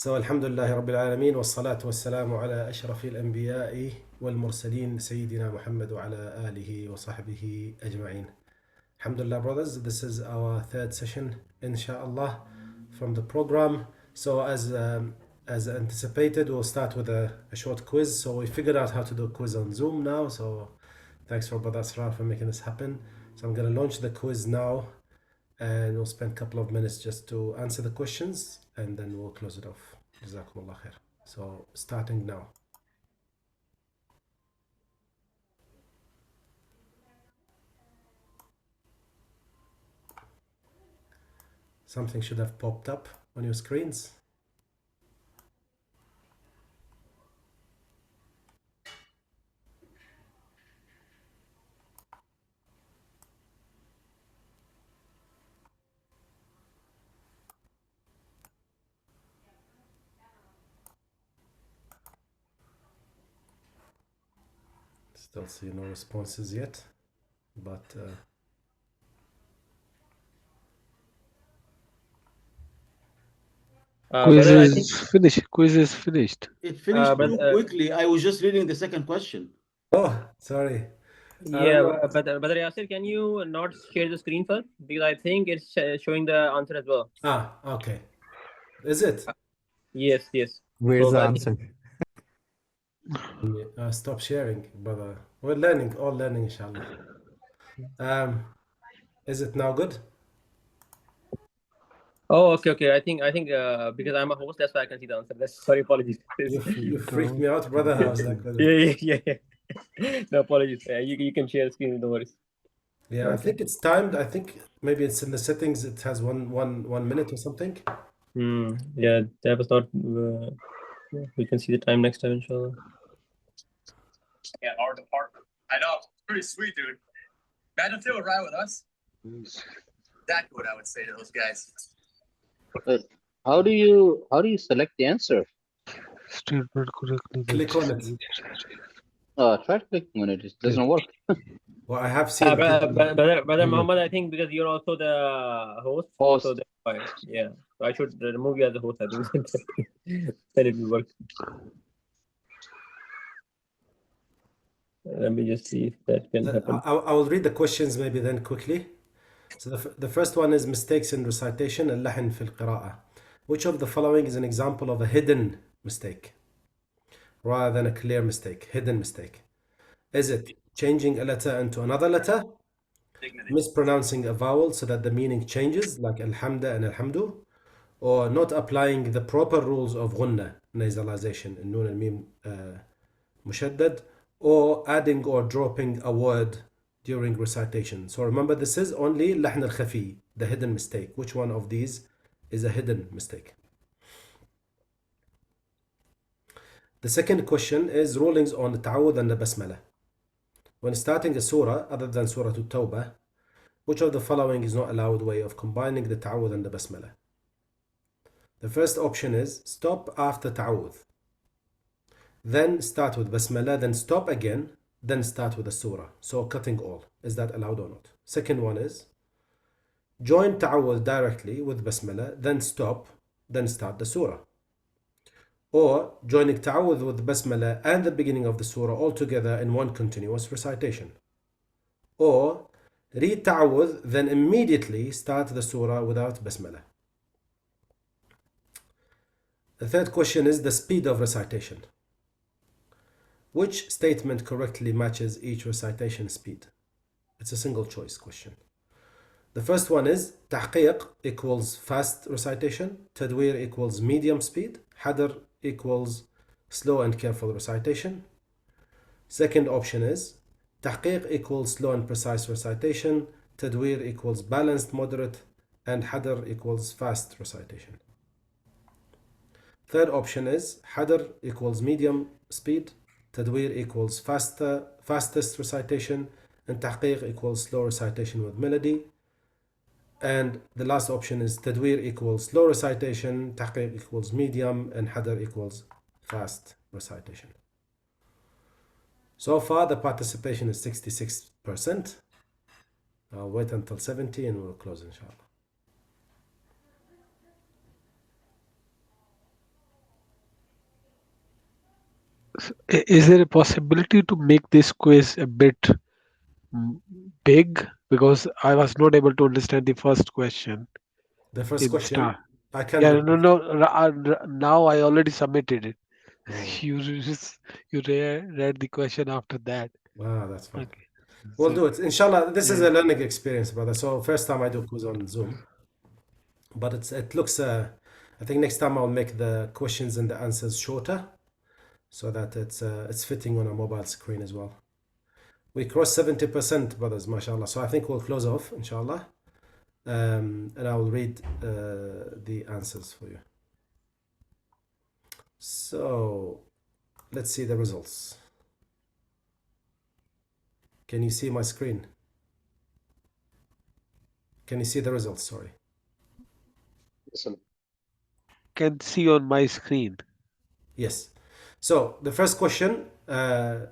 الحمد لله رب العالمين والصلاة والسلام على أشرف الأنبياء والمرسلين سيدنا محمد وعلى آله وصحبه أجمعين. Alhamdulillah, brothers, this is our third session, inshallah, from the program. So as anticipated, we'll start with a short quiz. So we figured out how to do a quiz on Zoom now. So thanks for Brother Asrar for making this happen. So I'm going to launch the quiz now, and we'll spend a couple of minutes just to answer the questions, and then we'll close it off. Jazakumullah khair. So starting now. Something should have popped up on your screens. Still see no responses yet, but Quiz Brother, I is think finished. Quiz is finished. It finished but too quickly. I was just reading the second question. oh, sorry. yeah, but Brother Yasir, can you not share the screen first? Because I think it's showing the answer as well. Okay. Is it? Yes. Where's So the I think answer? Stop sharing, brother. We're learning, all learning, inshallah. Is it now good? Oh, okay. I think because I'm a host, that's why I can see the answer. Sorry, apologies. You freaked me out, brother. I was like, Yeah. No apologies. You can share the screen, no worries. yeah, I think it's timed. I think maybe it's in the settings. It has one minute or something. Yeah, that was not. We can see the time next time, inshallah. Yeah, our department. I know, pretty sweet, dude. Imagine if they would ride with us. That's what I would say to those guys. How do you select the answer? Statement correctly. Click on it. Try clicking on it. It doesn't work. Well, I have seen Brother Muhammad, I think because you're also the host. Host. So that's why, yeah. So I should remove you as a host, I think. Then it will work. Let me just see if that can happen. I will read the questions maybe then quickly. So the first one is mistakes in recitation, اللحن في القراءة. Which of the following is an example of a hidden mistake rather than a clear mistake? Hidden mistake. Is it changing a letter into another letter? Mispronouncing a vowel so that the meaning changes, like alhamda and alhamdu? Or not applying the proper rules of ghunna, nasalization, and nun al-mim mushaddad? Or adding or dropping a word during recitation? So remember, this is only lahn al-khafi, the hidden mistake. Which one of these is a hidden mistake? The second question is rulings on the ta'awud and the basmala. When starting a surah other than Surah At-Tawbah, which of the following is not allowed way of combining the ta'awud and the basmala? The first option is stop after ta'awud, then start with basmala, then stop again, then start with the surah. So cutting all. Is that allowed or not? Second one is join ta'awud directly with basmala, then stop, then start the surah. Or joining ta'awud with basmala and the beginning of the surah all together in one continuous recitation. Or read ta'awud, then immediately start the surah without basmala. The third question is the speed of recitation. Which statement correctly matches each recitation speed? It's a single choice question. The first one is tahqiq equals fast recitation, tadwir equals medium speed, hadr equals slow and careful recitation. Second option is tahqiq equals slow and precise recitation, tadwir equals balanced moderate, and hadr equals fast recitation. Third option is hadr equals medium speed, tadwir equals fastest recitation, and tahqiq equals slow recitation with melody. And the last option is tadwir equals slow recitation, tahqiq equals medium, and hadr equals fast recitation. So far the participation is 66%. I'll wait until 70% and we'll close, inshallah. Brother Yasir, can you share the screen? Because I think it's showing the answer as well. Is it? Okay. So let's close, inshallah. Is there a possibility to make this quiz a bit big? Because I was not able to understand the first question The first in question, start. I can Yeah, repeat. now I already submitted it. Oh, Read the question after that. that's fine. Okay. We'll So, do it. Inshallah, this is yeah. a learning experience, brother. So first time I do quiz on Zoom, but it looks. I think next time I'll make the questions and the answers shorter, so that it's fitting on a mobile screen as well. We crossed 70%, brothers, mashallah. So I think we'll close off, inshallah, and I'll read the answers for you. So let's see the results. Can you see my screen? Can you see the results? Sorry. Listen. Can see on my screen. Yes. So the first question, I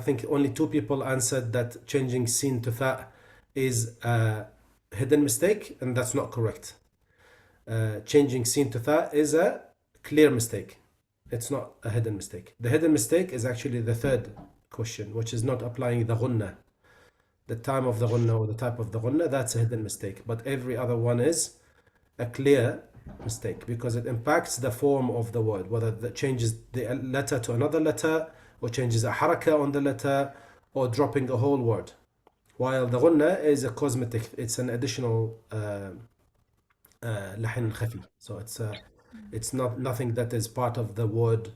think only 2 people answered that changing sin to tha is a hidden mistake, and that's not correct. Changing sin to tha is a clear mistake. It's not a hidden mistake. The hidden mistake is actually the third question, which is not applying the ghunna. The time of the ghunna or the type of the ghunna, that's a hidden mistake. But every other one is a clear mistake because it impacts the form of the word, whether it changes the letter to another letter or changes a haraka on the letter or dropping a whole word. While the ghunna is a cosmetic, it's an additional lahin khafi. So it's not nothing that is part of the word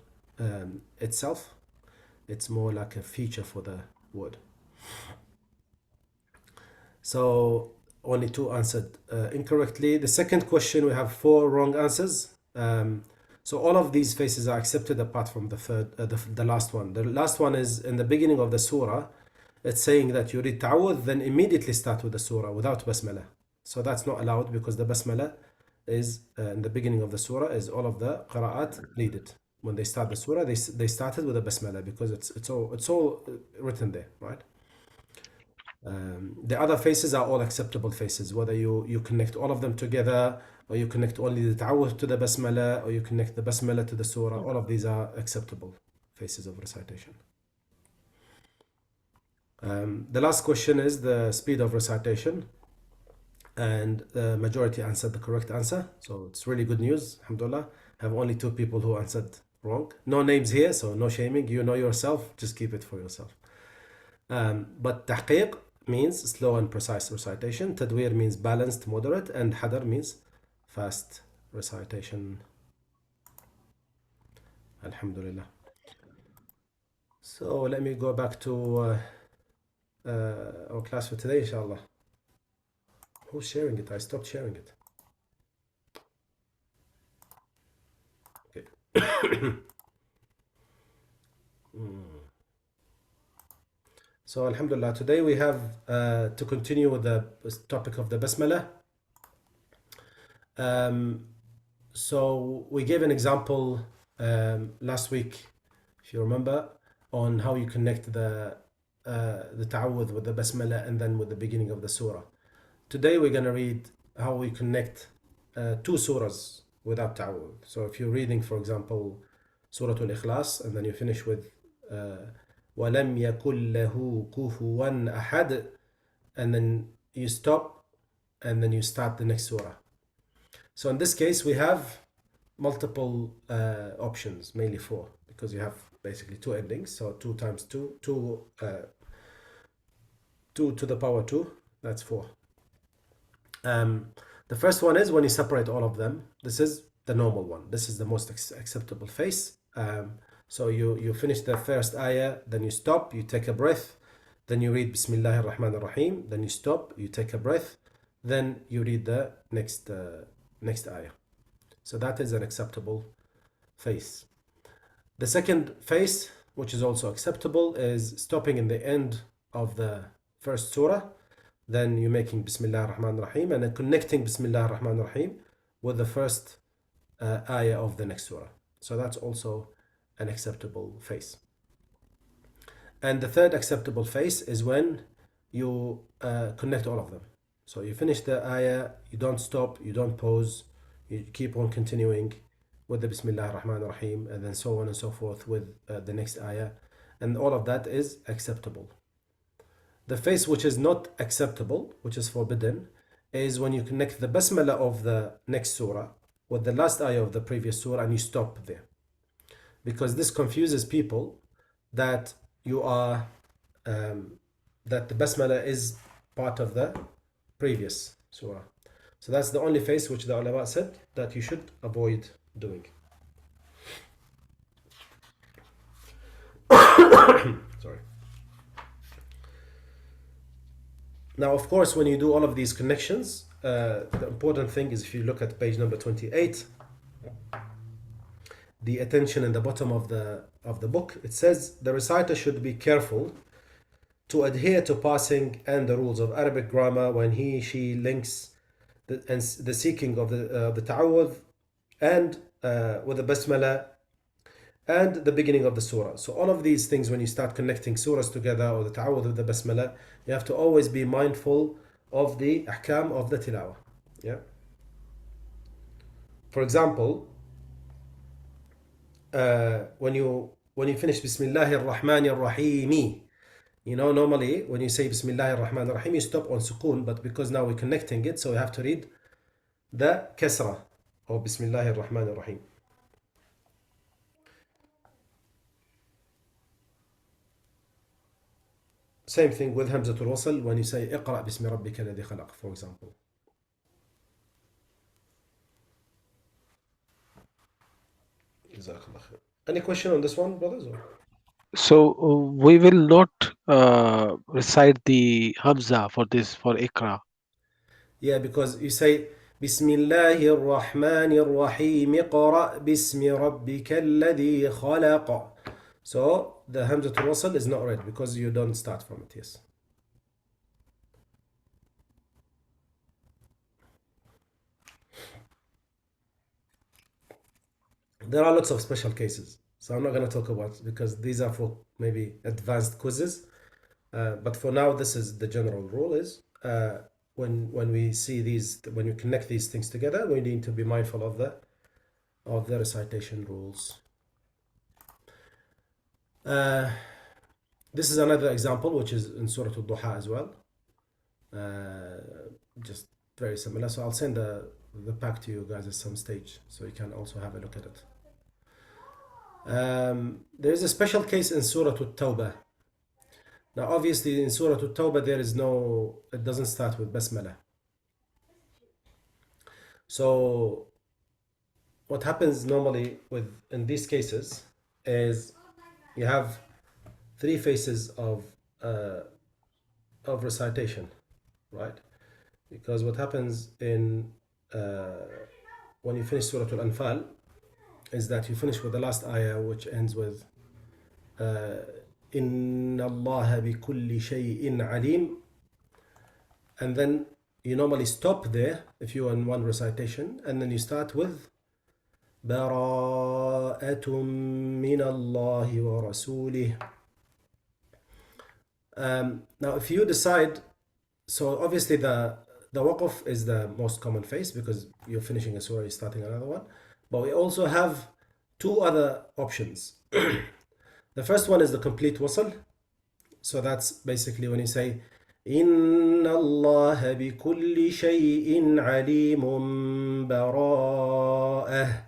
itself. It's more like a feature for the word. So only 2 answered incorrectly. The second question, we have 4 wrong answers. So all of these faces are accepted apart from the third, the last one. The last one is in the beginning of the surah. It's saying that you read ta'awudh, then immediately start with the surah without basmala. So that's not allowed because the basmala is in the beginning of the surah, is all of the qira'at read it. When they start the surah, they started with the basmala because it's all written there, right? The other faces are all acceptable faces, whether you connect all of them together or you connect only the ta'awudh to the basmala or you connect the basmala to the surah. All of these are acceptable faces of recitation. The last question is the speed of recitation, and the majority answered the correct answer, so it's really good news, alhamdulillah. I have only 2 people who answered wrong. No names here, so no shaming. You know yourself, just keep it for yourself. But tahqiq means slow and precise recitation, tadwir means balanced, moderate, and hadar means fast recitation. Alhamdulillah. So let me go back to our class for today, inshallah. Who's sharing it? I stopped sharing it. Okay. So alhamdulillah, today we have to continue with the topic of the basmala. So we gave an example last week, if you remember, on how you connect the ta'awudh with the basmala and then with the beginning of the surah. Today we're going to read how we connect 2 surahs without ta'awudh. So if you're reading, for example, Surah Al-Ikhlas, and then you finish with وَلَمْ يَكُنْ لَهُ كُفُوًا أَحَدٍ, and then you stop and then you start the next surah. So in this case we have multiple options, mainly 4, because you have basically 2 endings. So 2 times 2, 2 to the power 2, that's 4. The first one is when you separate all of them. This is the normal one. This is the most acceptable face. So you finish the first ayah, then you stop, you take a breath, then you read Bismillah ar-Rahman ar-Rahim, then you stop, you take a breath, then you read the next ayah. So that is an acceptable face. The second face, which is also acceptable, is stopping in the end of the first surah, then you're making Bismillah ar-Rahman ar-Rahim and then connecting Bismillah ar-Rahman ar-Rahim with the first ayah of the next surah. So that's also an acceptable face. And the third acceptable face is when you connect all of them. So you finish the ayah, you don't stop, you don't pause, you keep on continuing with the Bismillah ar-Rahman ar-Rahim, and then so on and so forth with the next ayah, and all of that is acceptable. The face which is not acceptable, which is forbidden, is when you connect the basmala of the next surah with the last ayah of the previous surah and you stop there. Because this confuses people that you are that the basmala is part of the previous surah. So that's the only face which the ulama said that you should avoid doing. Sorry. Now, of course, when you do all of these connections, the important thing is if you look at page number 28, the attention in the bottom of the book, it says the reciter should be careful to adhere to passing and the rules of Arabic grammar when she links the seeking of the ta'awudh and with the basmala and the beginning of the surah. So all of these things, when you start connecting surahs together or the ta'awudh with the basmala, you have to always be mindful of the ahkam of the tilawah. Yeah. For example, when you finish Bismillahir Rahmanir Rahim, you know, normally when you say Bismillahir Rahmanir Rahim, you stop on sukoon, but because now we're connecting it, so we have to read the kasra of Bismillahir Rahmanir Rahim. Same thing with Hamzatul Wasl when you say Iqra Bismi Rabbika Alladhi Khalaq, for example. Any question on this one, brothers? So we will not recite the Hamza for this, for Ikra. Yeah, because you say Bismillahir Rahmanir Rahim, Iqra Bismi Rabbika Alladhi Khalaq. So the Hamzatul Wasl is not read because you don't start from it. Yes. There are lots of special cases, so I'm not going to talk about it because these are for maybe advanced quizzes. But for now, this is the general rule: is when we see these, when you connect these things together, we need to be mindful of the recitation rules. This is another example, which is in Surah Al-Duha as well. Just very similar. So I'll send the pack to you guys at some stage, so you can also have a look at it. There is a special case in Surah At-Tawbah. Now, obviously, in Surah At-Tawbah, it doesn't start with Basmala. So, what happens normally in these cases is you have three phases of recitation, right? Because what happens when you finish Surah Al-Anfal is that you finish with the last ayah, which ends with Inna Allah bi kulli shay'in alim, and then you normally stop there if you're in one recitation, and then you start with Bara'atun min Allah wa rasulih. Now, if you decide, so obviously the waqf is the most common phase because you're finishing a surah, you're starting another one. But we also have two other options. The first one is the complete wasl. So that's basically when you say Inna Allah bi kulli shay'in alim bara'ah.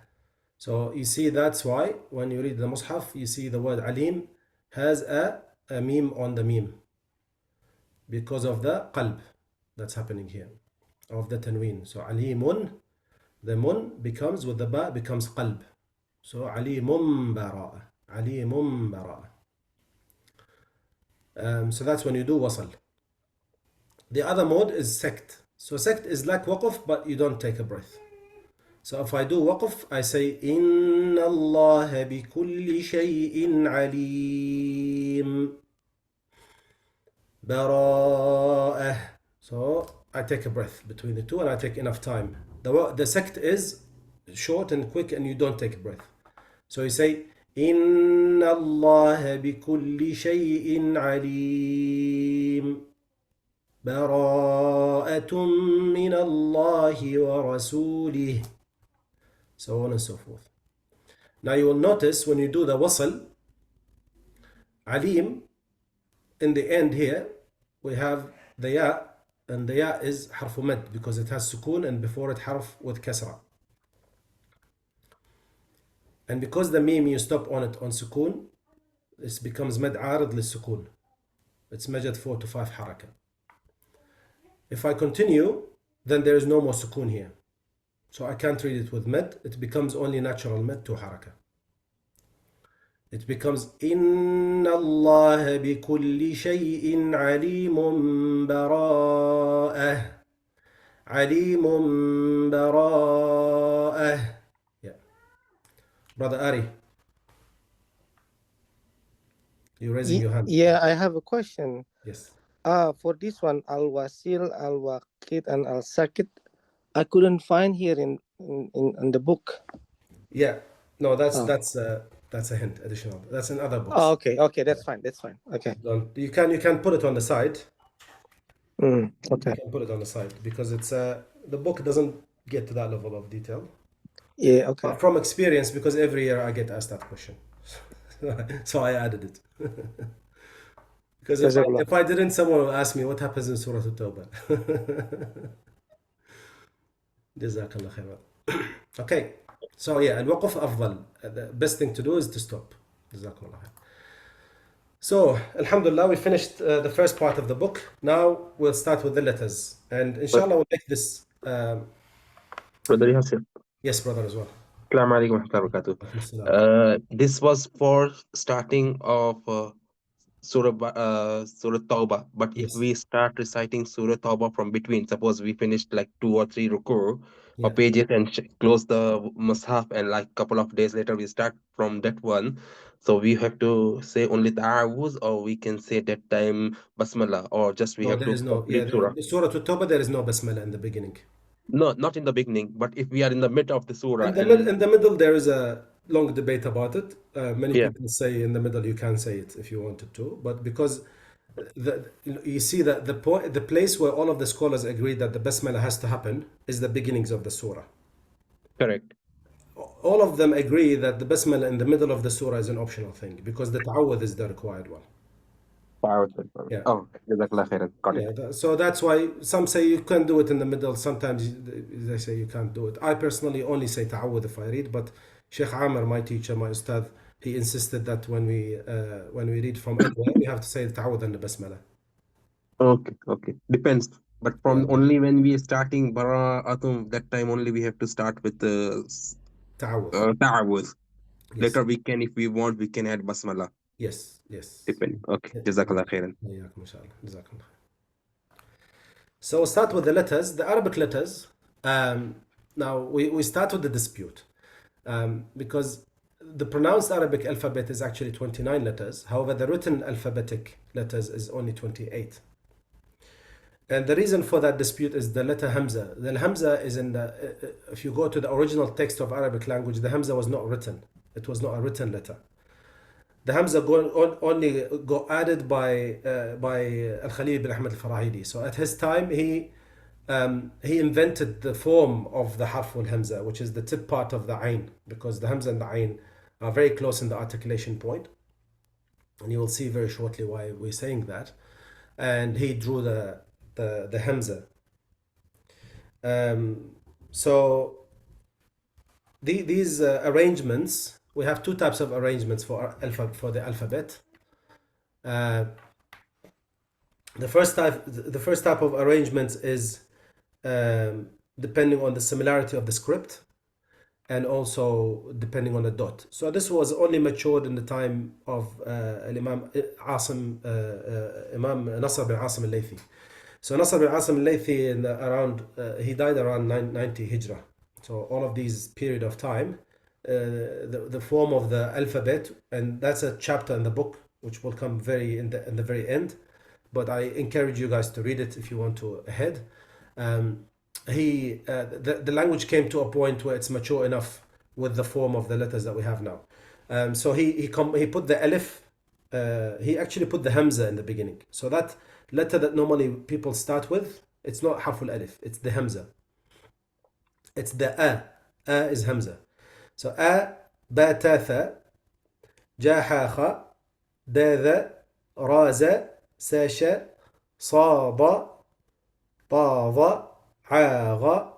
So you see, that's why when you read the Mus'haf, you see the word alim has a meme on the meme because of the qalb that's happening here, of the tanween. So alimun, the mun becomes, with the ba becomes qalb. So alimun bara'a, alimun bara'a. So that's when you do wasl. The other mode is sekt. So sekt is like waqf, but you don't take a breath. So if I do waqf, I say Inna Allah bi kulli shay'in alim bara'ah. So I take a breath between the two and I take enough time. The sekt is short and quick and you don't take a breath. So you say Inna Allah bi kulli shay'in alim bara'atun min Allah wa rasulih. So on and so forth. Now you will notice when you do the wasl, alim, in the end here, we have the ya, and the ya is harfu mad because it has sukun and before it harf with kasra. And because the meme you stop on it on sukun, it becomes mad arid للسكون. It's measured 4 to 5 haraka. If I continue, then there is no more sukun here. So I can't read it with med. It becomes only natural med to haraka. It becomes إن الله بكل شيء عليم براءة. عليم براءة. Yeah. Brother Ari, you're raising your hand. Yeah, I have a question. Yes. For this one, al-wasil, al-waqid, and al-sakit, I couldn't find here in the book. Yeah. No, that's Oh. that's a hint, additional. That's in other books. Oh, okay, that's fine. Okay. You can put it on the side. Okay. You can put it on the side because it's the book doesn't get to that level of detail. Yeah, okay. But from experience, because every year I get asked that question, so I added it. Because if I didn't, someone will ask me what happens in Surah At-Tawbah. Jazakallah khairan. Okay, so yeah, al-waqf afdal. The best thing to do is to stop. Jazakallah khair. So, alhamdulillah, we finished the first part of the book. Now we'll start with the letters, and inshallah we'll make this. Brother Yasir. Yes, brother, as well. Assalamu alaikum wa rahmatullahi wa barakatuh. This was for starting of Surah Tawbah, but if Yes. we start reciting Surah Tawbah from between, suppose we finished like 2 or 3 ruku Yeah. or pages and close the mushaf, and like couple of days later we start from that one, so we have to say only ta'awuz, or we can say that time basmala, or just we No, have there to is no. Yeah, complete surah. the Surah At-Tawbah, there is no basmala in the beginning. No, not in the beginning, but if we are in the mid of the surah, In the middle, there is a long debate about it. Many Yeah. people say in the middle you can say it if you wanted to, but because you see that the place where all of the scholars agree that the basmala has to happen is the beginnings of the surah. correct. All of them agree that the basmala in the middle of the surah is an optional thing because the ta'awudh is the required one. Yeah. Oh, Jazakallah khairan. Got it. Yeah, so that's why some say you can do it in the middle. Sometimes they say you can't do it. I personally only say ta'awudh if I read, but Sheikh Amr, my teacher, my ustad, he insisted that when we read from anywhere, we have to say the ta'awudh and the basmala. Okay. Depends. But from Yeah. only when we are starting bara'atum, that time only we have to start with the Ta'awudh. ta'awuz. Yes. Later we can, if we want, we can add basmala. Yes. Depending. Okay. Jazakallah khairan. Iyakum, inshallah. Jazakallah. So we'll start with the letters, the Arabic letters. Now we start with the dispute because the pronounced Arabic alphabet is actually 29 letters. However, the written alphabetic letters is only 28. And the reason for that dispute is the letter Hamza. The Hamza is in the, if you go to the original text of Arabic language, the Hamza was not written. It was not a written letter. The Hamza only got added by Al-Khalil bin Ahmad al-Farahidi. So at his time, he invented the form of the harf al-Hamza, which is the tip part of the Ain, because the Hamza and the Ain are very close in the articulation point. And you will see very shortly why we're saying that. And he drew the Hamza. So these arrangements, we have two types of arrangements for the alphabet. The first type of arrangement is depending on the similarity of the script and also depending on the dot. So this was only matured in the time of Imam Nasr bin Asim al-Laythi. So Nasr bin Asim al-Laythi he died around 990 Hijrah. So all of these period of time, the form of the alphabet, and that's a chapter in the book which will come in the very end, but I encourage you guys to read it if you want to ahead. The language came to a point where it's mature enough with the form of the letters that we have now. So he put the alif, he actually put the hamza in the beginning. So that letter that normally people start with, it's not harful alif, it's the hamza. It's the a is hamza. So a, با تا ثا جا حا خا دا ذا را زا سا شا صا ضا طا ظا عا غا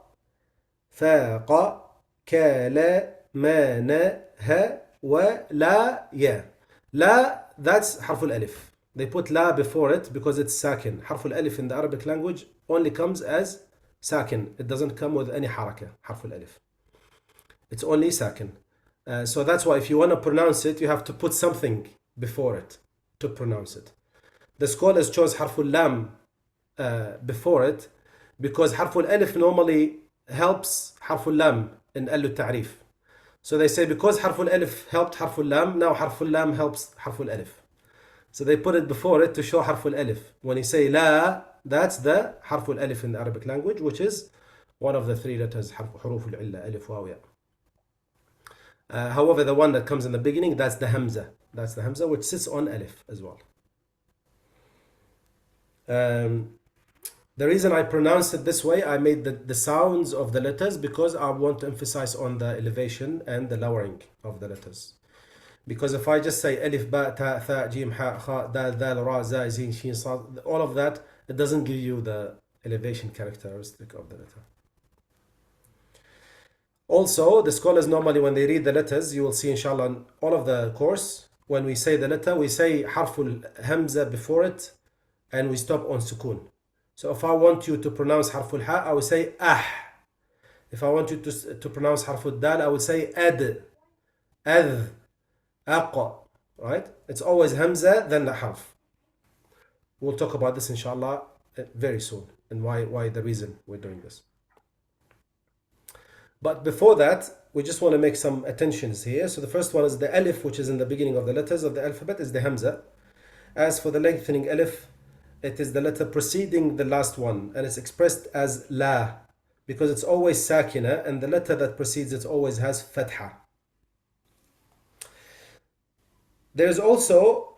فا قا كا لا ما نا ها ولا يا. لا, that's حرف الألف. They put la before it because it's sakin. حرف الألف in the Arabic language only comes as sakin. It doesn't come with any حركة. حرف الألف. It's only sakin. So that's why if you want to pronounce it, you have to put something before it to pronounce it. The scholars chose حرف اللام before it because حرف الألف normally helps حرف اللام in أل التعريف. So they say because حرف الألف helped حرف اللام, now حرف اللام helps حرف الألف. So they put it before it to show حرف الألف. When you say لا, that's the حرف الألف in the Arabic language, which is one of the three letters حروف العلة ألف واو ياء. However, the one that comes in the beginning, that's the hamza. That's the hamza which sits on alif as well. The reason I pronounced it this way, I made the sounds of the letters because I want to emphasize on the elevation and the lowering of the letters. Because if I just say alif, ba, ta, tha, jim, ha, kha, dal, dal, ra, za, zin, shin, sad, all of that, it doesn't give you the elevation characteristic of the letter. Also, the scholars normally when they read the letters, you will see inshallah in all of the course, when we say the letter, we say harful hamza before it and we stop on sukun. So if I want you to pronounce harful ha, I will say ah. If I want you to pronounce harful dal, I would say ad, adh, aqa. Right? It's always hamza, then the harf. We'll talk about this inshallah very soon and why the reason we're doing this. But before that, we just want to make some attentions here. So the first one is the alif, which is in the beginning of the letters of the alphabet, is the hamza. As for the lengthening alif, it is the letter preceding the last one, and it's expressed as la, because it's always sakina, and the letter that precedes it always has fatha. There's also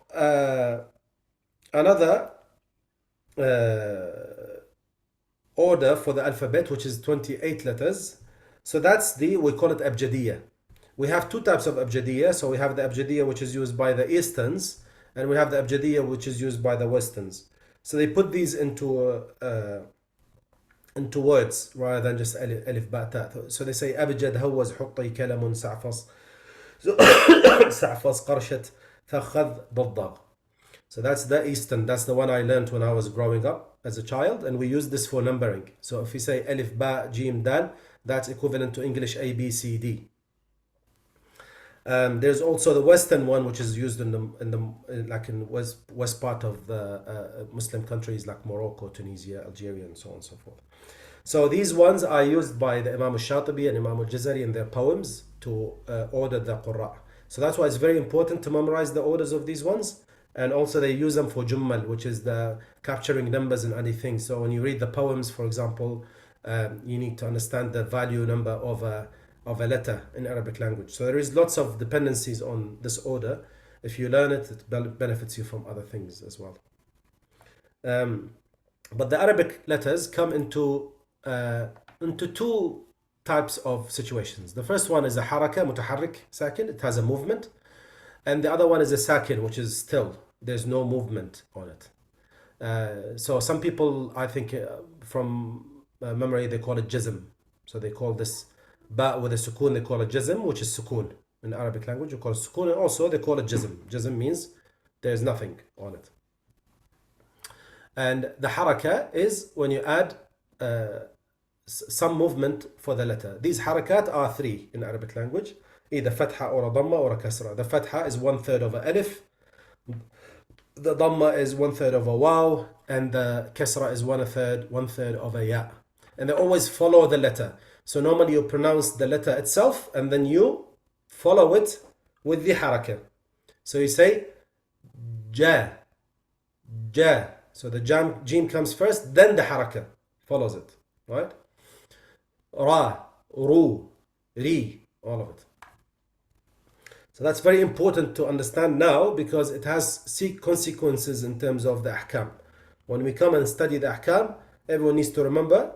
another order for the alphabet, which is 28 letters. So that's we call it abjadiyya. We have two types of abjadiyya. So we have the abjadiyya which is used by the Easterns, and we have the abjadiyya which is used by the Westerns. So they put these into words rather than just alif ba ta. So they say abjad hawaz hutti kalamun sa'fas sa'fas qarshat thakhadh daddagh. So that's the Eastern. That's the one I learned when I was growing up as a child, and we use this for numbering. So if you say alif ba jim dal, that's equivalent to English A, B, C, D. There's also the Western one, which is used in the west part of the Muslim countries like Morocco, Tunisia, Algeria, and so on and so forth. So these ones are used by the Imam al-Shatibi and Imam al-Jazari in their poems to order the Qurra. So that's why it's very important to memorize the orders of these ones. And also they use them for Jummal, which is the capturing numbers and anything. So when you read the poems, for example, you need to understand the value number of a letter in Arabic language. So there is lots of dependencies on this order. If you learn it, it benefits you from other things as well. But the Arabic letters come into two types of situations. The first one is a haraka, mutaharrik, sakin. It has a movement. And the other one is a sakin, which is still. There's no movement on it. So some people, I think, from memory, they call it jazm. So they call this ba with a sukun, they call it jazm, which is sukun. In Arabic language, you call it sukun, and also they call it jazm. Jazm means there's nothing on it. And the haraka is when you add some movement for the letter. These harakat are three in Arabic language, either fatha or a dhamma or a kasra. The fatha is 1/3 of a alif, the dhamma is 1/3 of a waw, and the kasra is 1/3 of a ya. And they always follow the letter. So normally you pronounce the letter itself and then you follow it with the haraka. So you say ja, ja. So the jim comes first, then the haraka follows it, right? Ra, ru, ri, all of it. So that's very important to understand now because it has consequences in terms of the ahkam. When we come and study the ahkam, everyone needs to remember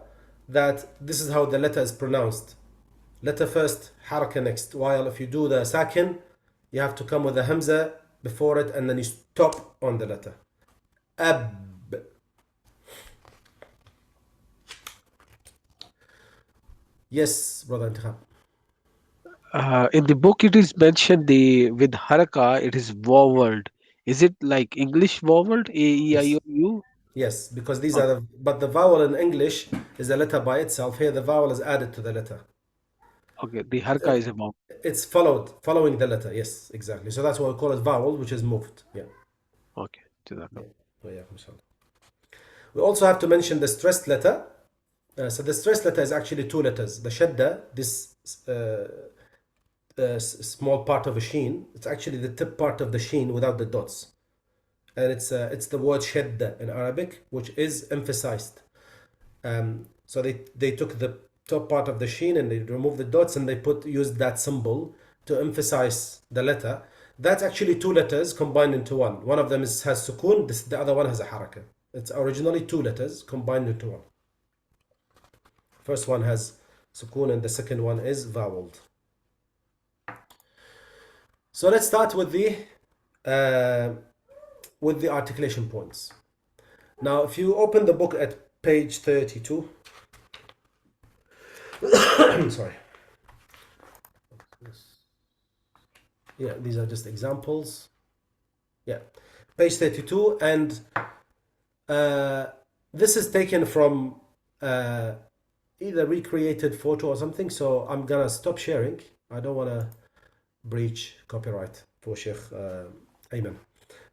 that this is how the letter is pronounced. letter first, haraka next. While if you do the sakin, you have to come with the hamza before it and then you stop on the letter. Ab. Yes, brother Intikhab. In the book, it is mentioned the with haraka, it is voweled. Is it like English voweled? A, E, I, O, U? Yes, because these are the, but the vowel in English is a letter by itself. Here the vowel is added to the letter. Okay, the haraka is a vowel. It's following the letter. Yes, exactly. So that's why we call it vowel, which is moved. Yeah. Okay. Jazakallah. Yeah, inshallah. We also have to mention the stressed letter. So the stressed letter is actually two letters. The shadda, this small part of a sheen, it's actually the tip part of the sheen without the dots. And it's the word shadda in Arabic, which is emphasized. So they took the top part of the sheen and they removed the dots and they used that symbol to emphasize the letter. That's actually two letters combined into one. One of them has sukoon, the other one has a haraka. It's originally two letters combined into one. First one has sukoon and the second one is voweled. So let's start with the articulation points. Now, if you open the book at page 32, sorry. Yeah, these are just examples. Yeah, page 32, and this is taken from either recreated photo or something. So I'm gonna stop sharing. I don't want to breach copyright for Sheikh Ayman.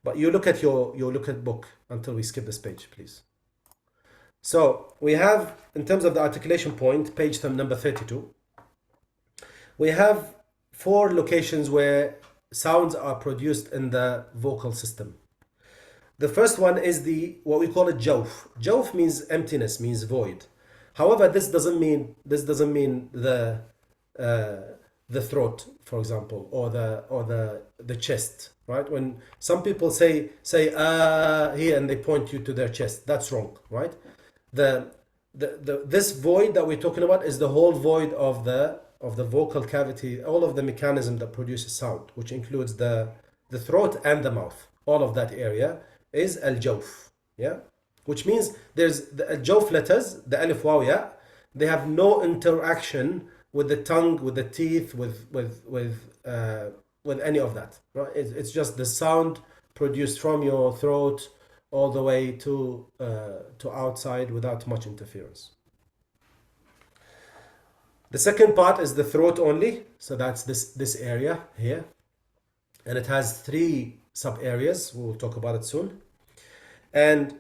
But you look at your book until we skip this page, please. So we have, in terms of the articulation point, page number 32, we have 4 locations where sounds are produced in the vocal system. The first one is what we call it jawf. Jawf means emptiness, means void. However, this doesn't mean the throat, for example, or the chest, right? When some people say here and they point you to their chest, that's wrong, right? This void that we're talking about is the whole void of the vocal cavity, all of the mechanism that produces sound, which includes the throat and the mouth. All of that area is al-jawf, yeah? Which means there's the al-jawf letters, the alif, waw, ya, they have no interaction with the tongue, with the teeth, with any of that, right? It's just the sound produced from your throat all the way to outside without much interference. The second part is the throat only, so that's this area here, and it has 3 sub areas. We will talk about it soon. And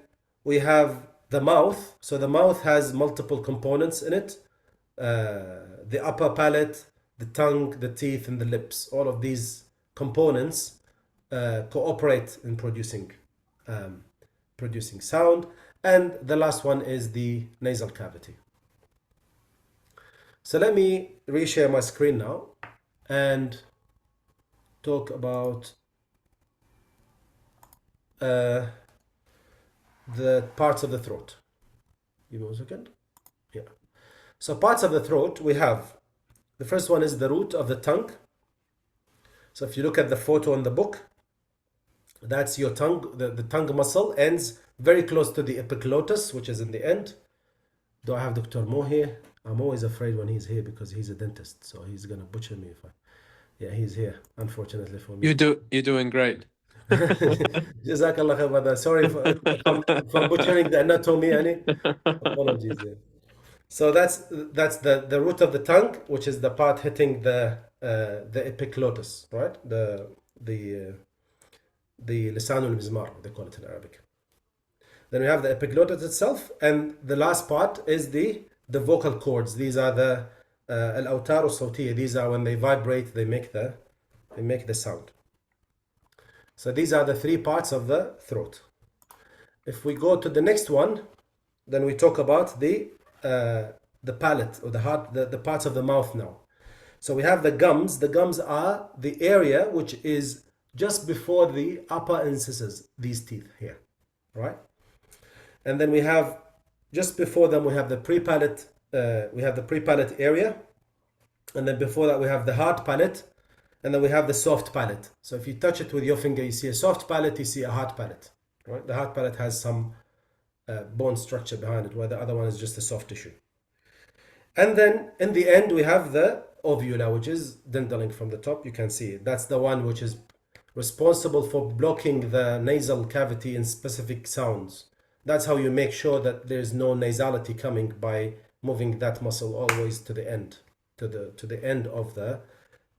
we have the mouth. So the mouth has multiple components in it. The upper palate, the tongue, the teeth, and the lips. All of these components cooperate in producing sound. And the last one is the nasal cavity. So let me reshare my screen now and talk about the parts of the throat. Give me 1 second. Yeah. So parts of the throat, we have, the first one is the root of the tongue. So if you look at the photo in the book, that's your tongue. The tongue muscle ends very close to the epiglottis, which is in the end. Do I have Dr. Mo here? I'm always afraid when he's here because he's a dentist, so he's gonna butcher me if I. Yeah, he's here, unfortunately for me. You're doing great. Jazakallah khair, brother. Sorry if I'm butchering the anatomy. Apologies. Yeah. So that's the root of the tongue, which is the part hitting the epiglottis, right? The lisan al-mizmar, they call it in Arabic. Then we have the epiglottis itself, and the last part is the vocal cords. These are the al-awtar al-sawtiyya. These are when they vibrate, they make the sound. So these are the 3 parts of the throat. If we go to the next one, then we talk about the palate or the heart, the parts of the mouth now. So we have the gums. The gums are the area which is just before the upper incisors, these teeth here, right? And then we have, just before them, we have the pre-palate area. And then before that we have the hard palate, and then we have the soft palate. So if you touch it with your finger, you see a soft palate, you see a hard palate. Right? The hard palate has some bone structure behind it, while the other one is just a soft tissue. And then in the end we have the ovula, which is dangling from the top. You can see it. That's the one which is responsible for blocking the nasal cavity in specific sounds. That's how you make sure that there's no nasality coming, by moving that muscle always to the end, to the end of the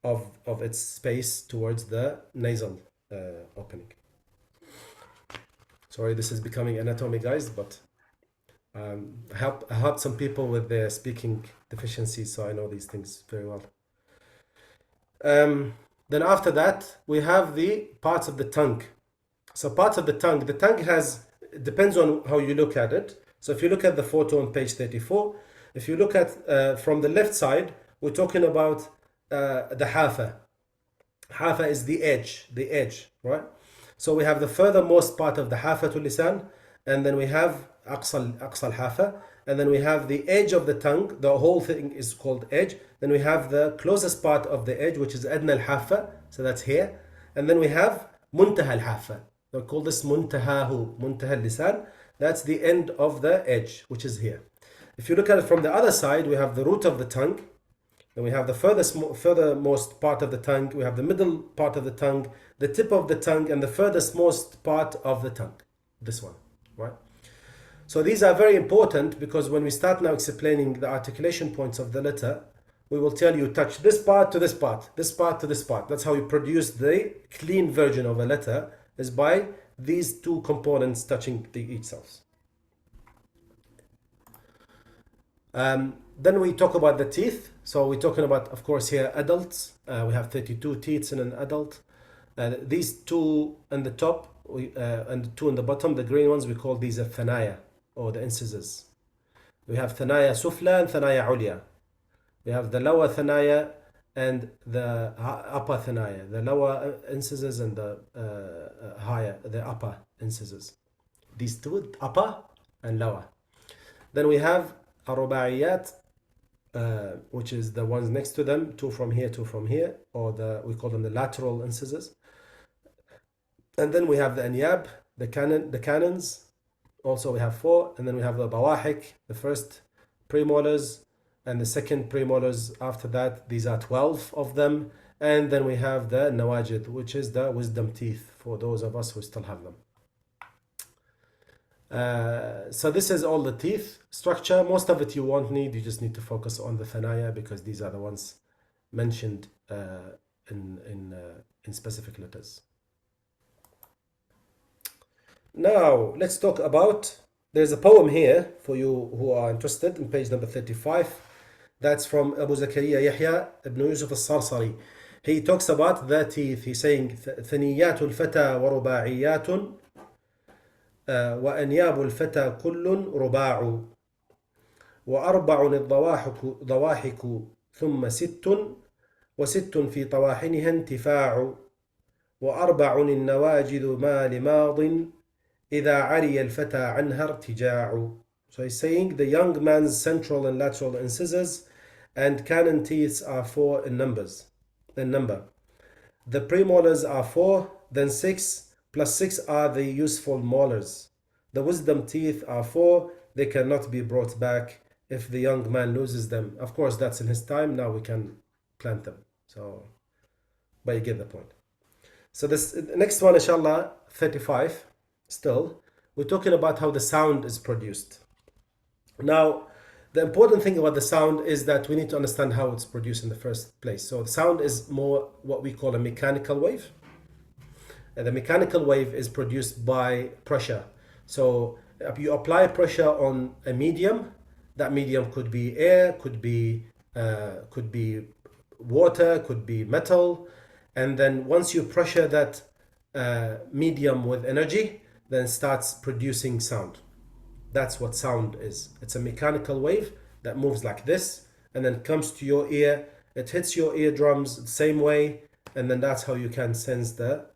of its space towards the nasal opening. Sorry, this is becoming anatomy, guys, but I help some people with their speaking deficiencies, so I know these things very well. Then after that, we have the parts of the tongue. So parts of the tongue has, it depends on how you look at it. So if you look at the photo on page 34, if you look at from the left side, we're talking about the hafa. Hafa is the edge, right? So we have the furthermost part of the hafa to lisan, and then we have aqsal hafa, and then we have the edge of the tongue. The whole thing is called edge. Then we have the closest part of the edge, which is adna al-hafa, so that's here. And then we have muntaha al-hafa. They call this muntahahu, muntaha al-lisan. That's the end of the edge, which is here. If you look at it from the other side, we have the root of the tongue. Then we have the furthermost part of the tongue. We have the middle part of the tongue, the tip of the tongue, and the furthest part of the tongue. This one, right? So these are very important, because when we start now explaining the articulation points of the letter, we will tell you touch this part to this part, this part to this part. That's how you produce the clean version of a letter, is by these two components touching each cells. Then we talk about the teeth. So we're talking about, of course, here adults. We have 32 teeth in an adult. These two on the top and the two on the bottom, the green ones, we call these a thanaya, or the incisors. We have thanaya sufla and thanaya ulya. We have the lower thanaya and the upper thanaya, the lower incisors and the the upper incisors. These two, upper and lower. Then we have rubaiyat, which is the ones next to them, two from here, or we call them the lateral incisors. And then we have the anyab, the canons. Also we have 4, and then we have the dawahik, the first premolars, and the second premolars after that. These are 12 of them. And then we have the nawajid, which is the wisdom teeth, for those of us who still have them. So this is all the teeth structure. Most of it you won't need. You just need to focus on the thanaya, because these are the ones mentioned in specific letters. Now let's talk about, there's a poem here for you who are interested, in page number 35. That's from Abu Zakaria Yahya ibn Yusuf al-Sarsari. He talks about the teeth. He's saying ثنيات الفتى ورباعيات وأنياب الفتى كل رباع وأربع الضواحك ثم 6 و6 في طواحنها انتفاع وأربع النواجذ ما لماض إذا عري الفتى عنها ارتجاع. So he's saying the young man's central and lateral incisors and cannon teeth are 4 in number. The premolars are 4, then 6, plus 6 are the useful molars. The wisdom teeth are 4, they cannot be brought back if the young man loses them. Of course, that's in his time, now we can plant them. So, but you get the point. So this next one, inshallah, 35, still, we're talking about how the sound is produced. Now, the important thing about the sound is that we need to understand how it's produced in the first place. So the sound is more what we call a mechanical wave. And the mechanical wave is produced by pressure. So if you apply pressure on a medium, that medium could be air, could be water, could be metal. And then once you pressure that medium with energy, then starts producing sound. That's what sound is. It's a mechanical wave that moves like this and then comes to your ear. It hits your eardrums the same way, and then that's how you can sense the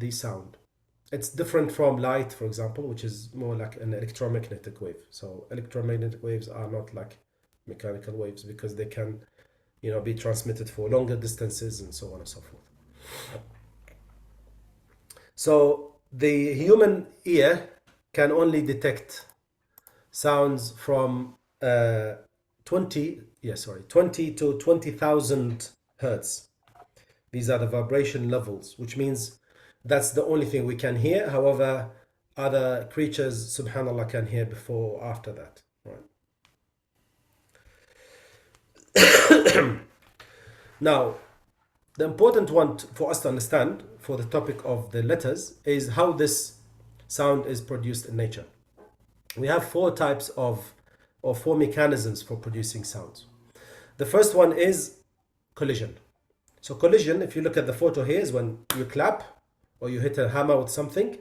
sound. It's different from light, for example, which is more like an electromagnetic wave. So electromagnetic waves are not like mechanical waves, because they can be transmitted for longer distances and so on and so forth. So the human ear can only detect sounds from 20 to 20,000 hertz. These are the vibration levels, which means that's the only thing we can hear. However, other creatures, subhanallah, can hear before or after that. Right. Now, the important one for us to understand for the topic of the letters is how this sound is produced in nature. We have four types of, or four mechanisms for producing sounds. The first one is collision. So collision, if you look at the photo here, is when you clap or you hit a hammer with something,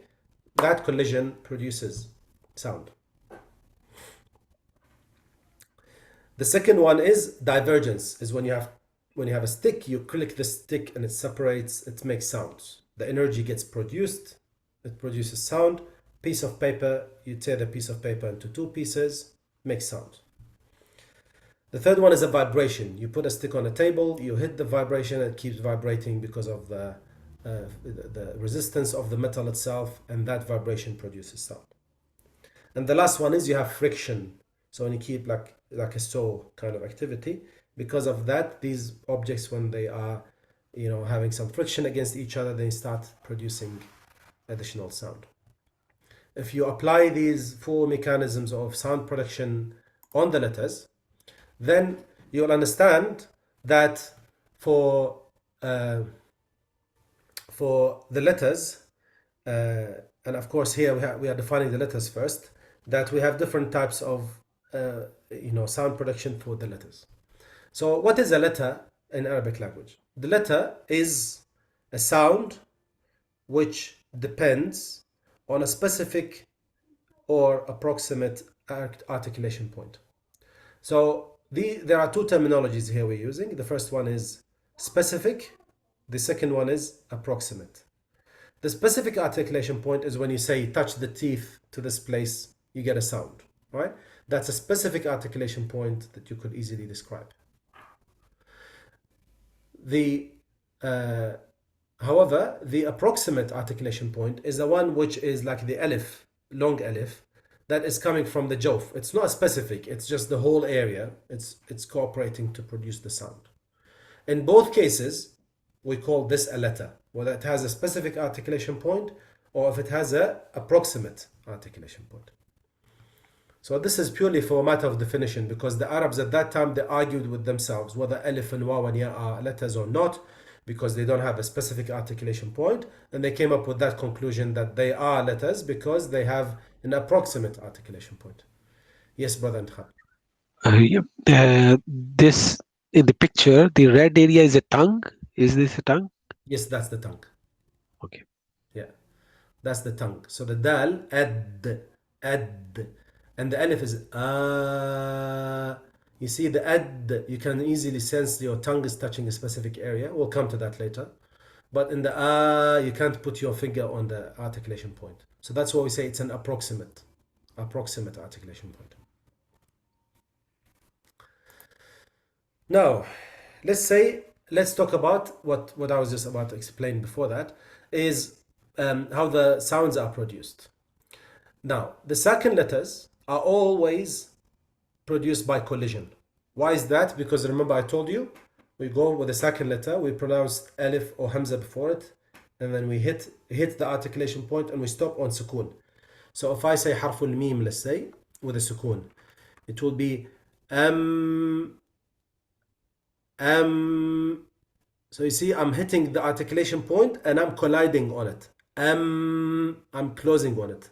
that collision produces sound. The second one is divergence, is when you have a stick, you click the stick and it separates, it makes sounds. The energy gets produced, it produces sound. Piece of paper, you tear the piece of paper into two pieces, makes sound. The third one is a vibration. You put a stick on a table, you hit the vibration, it keeps vibrating because of the resistance of the metal itself, and that vibration produces sound. And the last one is you have friction. So when you keep like a saw kind of activity, because of that, these objects, when they are having some friction against each other, they start producing additional sound. If you apply these four mechanisms of sound production on the letters, then you'll understand that for the letters, and of course here we are defining the letters first, that we have different types of sound production for the letters. So what is a letter in Arabic language? The letter is a sound which depends on a specific or approximate articulation point. So there are two terminologies here we're using. The first one is specific. The second one is approximate. The specific articulation point is when you say touch the teeth to this place, you get a sound, right? That's a specific articulation point that you could easily describe. However, the approximate articulation point is the one which is like the alif, long alif, that is coming from the jawf. It's not specific, it's just the whole area. It's cooperating to produce the sound. In both cases, we call this a letter, whether it has a specific articulation point or if it has an approximate articulation point. So this is purely for a matter of definition, because the Arabs at that time, they argued with themselves whether alif and waw and ya are letters or not, because they don't have a specific articulation point, and they came up with that conclusion that they are letters because they have an approximate articulation point. Yes, brother Khan. This in the picture, the red area is a tongue. Is this a tongue? Yes, that's the tongue. Okay. Yeah, that's the tongue. So the dal, ad, and the alif is You see the ad, you can easily sense your tongue is touching a specific area. We'll come to that later. But in the you can't put your finger on the articulation point. So that's why we say it's an approximate articulation point. Now, let's talk about what I was just about to explain before that, is how the sounds are produced. Now, the second letters are always produced by collision. Why is that? Because remember I told you, we go with the second letter, we pronounce alif or hamza before it, and then we hit the articulation point and we stop on sukoon. So if I say harful mim, let's say, with a sukoon, it will be so you see, I'm hitting the articulation point and I'm colliding on it. I'm closing on it.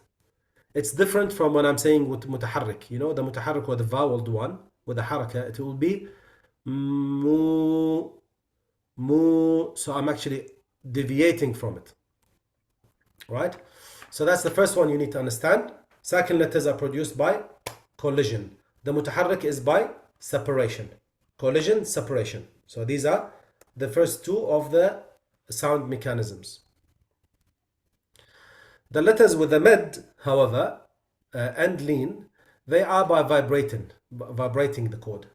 It's different from when I'm saying with mutaharrik. The mutaharrik or the voweled one with the haraka, it will be mu. So I'm actually deviating from it. Right? So that's the first one you need to understand. Second letters are produced by collision. The mutaharrik is by separation. Collision, separation. So these are the first two of the sound mechanisms. The letters with the med, however, and lean, they are by vibrating the chord.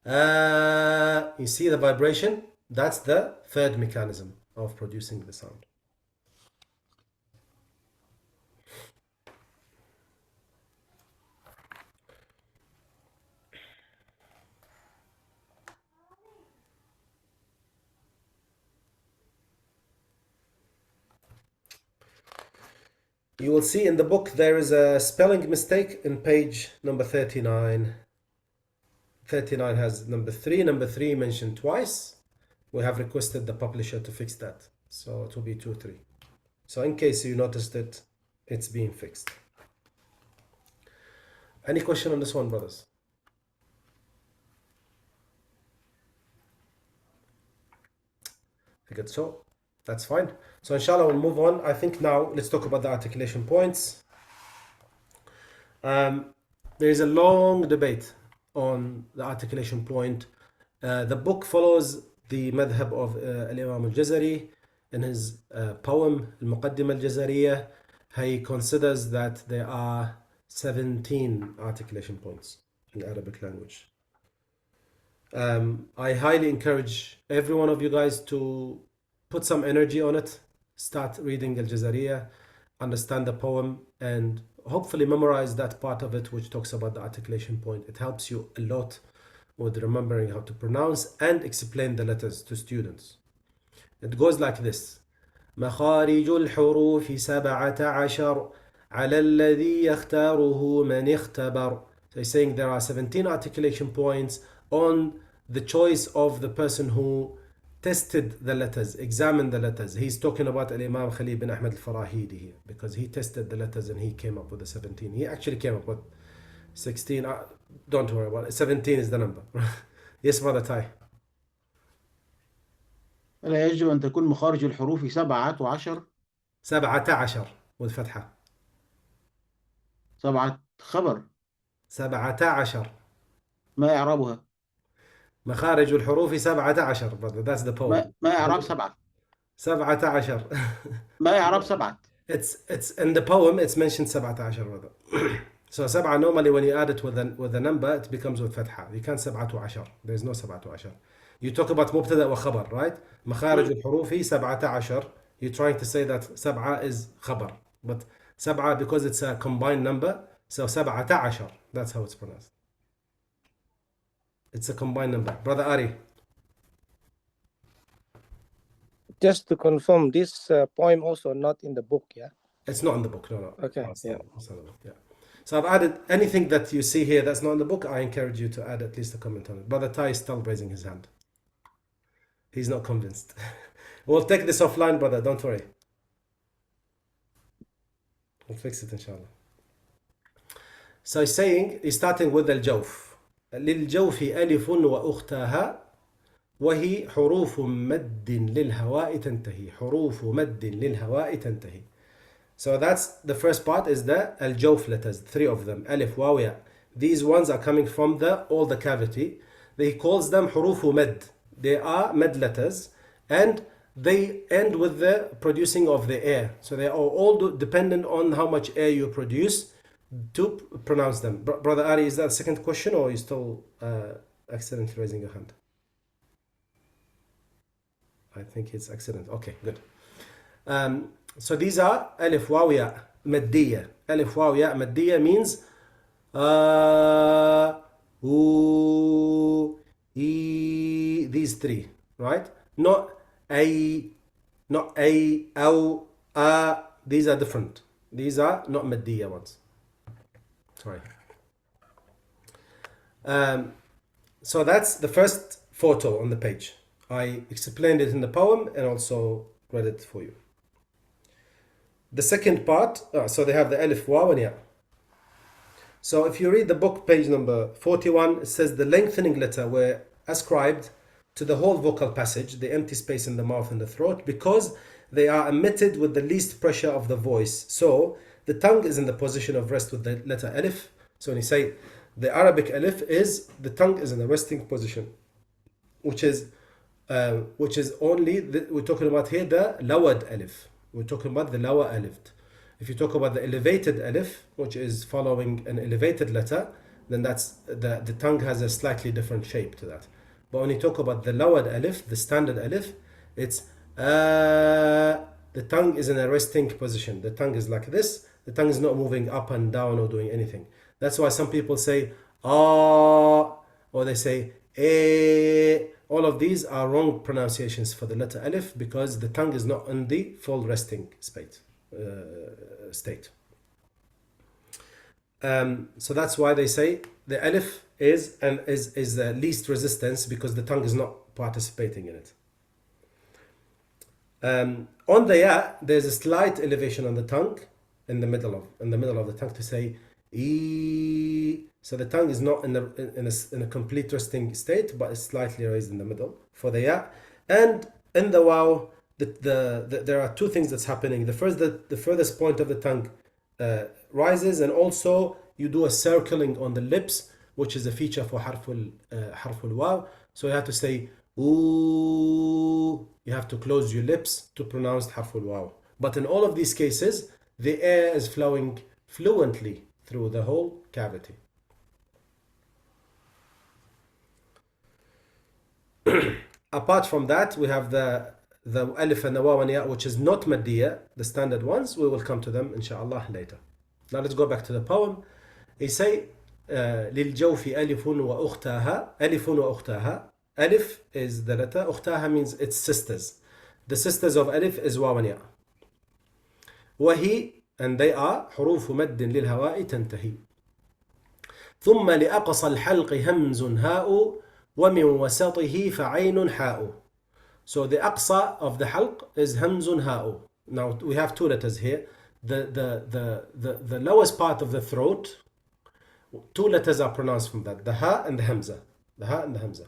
You see the vibration? That's the third mechanism of producing the sound. You will see in the book there is a spelling mistake in page number 39. 39 has number 3. Number 3 mentioned twice. We have requested the publisher to fix that. So it will be 2, 3. So in case you noticed it, it's being fixed. Any question on this one, brothers? I get so. That's fine. So inshallah we'll move on. I think now let's talk about the articulation points. There is a long debate on the articulation point. The book follows the madhab of Al-Imam Al-Jazari in his poem Al-Muqaddimah Al-Jazariyah. He considers that there are 17 articulation points in the Arabic language. I highly encourage every one of you guys to put some energy on it, start reading Al-Jazariyah, understand the poem, and hopefully memorize that part of it which talks about the articulation point. It helps you a lot with remembering how to pronounce and explain the letters to students. It goes like this: مخارج الحروف 17 على الذي يختاره من اختبر. So he's saying there are 17 articulation points on the choice of the person who tested the letters, examined the letters. He's talking about Imam Khalid bin Ahmed al-Farahidi here because he tested the letters and he came up with the 17. He actually came up with 16. Don't worry about it. 17 is the number. Yes, brother Tai. ألا يجب أن تكون مخارج الحروف 17 17 والفتحة. 7 خبر 17 ما إعرابها؟ مخارج الحروف 17 brother. That's the poem. ما إعراب 7 17 ما إعراب 7 It's in the poem it's mentioned 17 brother. So 7 normally when you add it with a number it becomes with فتحة. You can't 17. There's no 17. You talk about مبتدأ وخبر, right? مخارج الحروف 17. You're trying to say that 7 is خبر, but 7 because it's a combined number, so 17. That's how it's pronounced. It's a combined number. Brother Ari. Just to confirm, this poem also not in the book, yeah? It's not in the book, no. Okay, It's yeah. not in the book, yeah. So I've added anything that you see here that's not in the book. I encourage you to add at least a comment on it. Brother Tai is still raising his hand. He's not convinced. We'll take this offline, brother. Don't worry. We'll fix it, inshallah. So he's saying, he's starting with الجوف. للجوف ألف وأختها وهي حروف مد للهواء تنتهي. حروف مد للهواء تنتهي. So that's the first part is the الجوف letters, 3 of them. ألف واو ياء. These ones are coming from all the cavity. He calls them حروف مد. They are mad letters and they end with the producing of the air. So they are all dependent on how much air you produce to pronounce them. Brother Ari, is that a second question or are you still accidentally raising your hand? I think it's accident. Okay, good. So these are ألف واو ياء مدية. ألف واو ياء مدية means these 3, right? Not a, ow, these are different. These are not maddiya ones. Sorry. So that's the first photo on the page. I explained it in the poem and also read it for you. The second part, so they have the alif, waw, and ya. So if you read the book, page number 41, it says the lengthening letter were ascribed to the whole vocal passage, the empty space in the mouth and the throat, because they are emitted with the least pressure of the voice. So the tongue is in the position of rest with the letter alif. So when you say the Arabic alif is, the tongue is in the resting position, which is only, we're talking about here the lowered alif. We're talking about the lower alif. If you talk about the elevated alif, which is following an elevated letter, then that's the tongue has a slightly different shape to that. But when you talk about the lowered alif, the standard alif, it's the tongue is in a resting position. The tongue is like this. The tongue is not moving up and down or doing anything. That's why some people say ah, or they say eh. All of these are wrong pronunciations for the letter alif because the tongue is not in the full resting state. So that's why they say the alif is the least resistance because the tongue is not participating in it. On the ya, there's a slight elevation on the tongue in the middle of the tongue to say e. So the tongue is not in a complete resting state, but it's slightly raised in the middle for the ya. And in the waw, there are two things that's happening. The furthest point of the tongue rises, and also you do a circling on the lips, which is a feature for harful waw. So you have to say ooh. You have to close your lips to pronounce harful waw. But in all of these cases, the air is flowing fluently through the whole cavity. Apart from that, we have the alif and the waw and ya, which is not maddiya, the standard ones. We will come to them inshallah later. Now let's go back to the poem. He say للجوف ألف وأختها ألف وأختها. Alif is the letter, أختها means its sisters. The sisters of alif is waw and ya. وهي, and they are حروف مد للهواء تنتهي. ثم لأقصى الحلق همز هاء ومن وسطه فعين حاء. So the aqsa of the halq is hamzun ha'u. Now we have two letters here. The lowest part of the throat, two letters are pronounced from that, the ha and the hamza. The ha and the hamza.